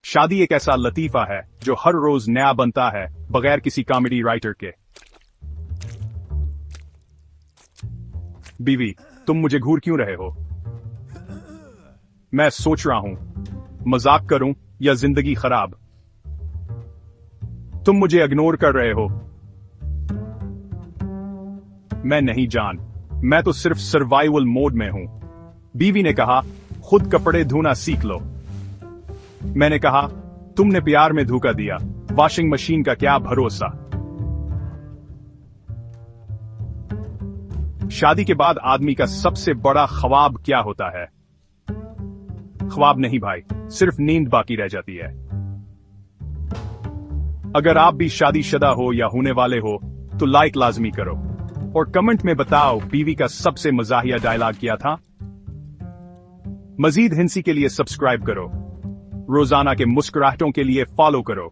शादी एक ऐसा लतीफा है जो हर रोज नया बनता है बगैर किसी कॉमेडी राइटर के। बीवी, तुम मुझे घूर क्यों रहे हो? मैं सोच रहा हूं, मजाक करूं या जिंदगी खराब? तुम मुझे इग्नोर कर रहे हो। मैं नहीं जान, मैं तो सिर्फ सर्वाइवल मोड में हूं। बीवी ने कहा, खुद कपड़े धोना सीख लो। मैंने कहा, तुमने प्यार में धोखा दिया, वॉशिंग मशीन का क्या भरोसा। शादी के बाद आदमी का सबसे बड़ा ख्वाब क्या होता है? ख्वाब नहीं भाई, सिर्फ नींद बाकी रह जाती है। अगर आप भी शादीशुदा हो या होने वाले हो तो लाइक लाजमी करो और कमेंट में बताओ बीवी का सबसे मजाहिया डायलॉग क्या था। मजीद हिंसी के लिए सब्सक्राइब करो, रोजाना के मुस्कुराहटों के लिए फॉलो करो।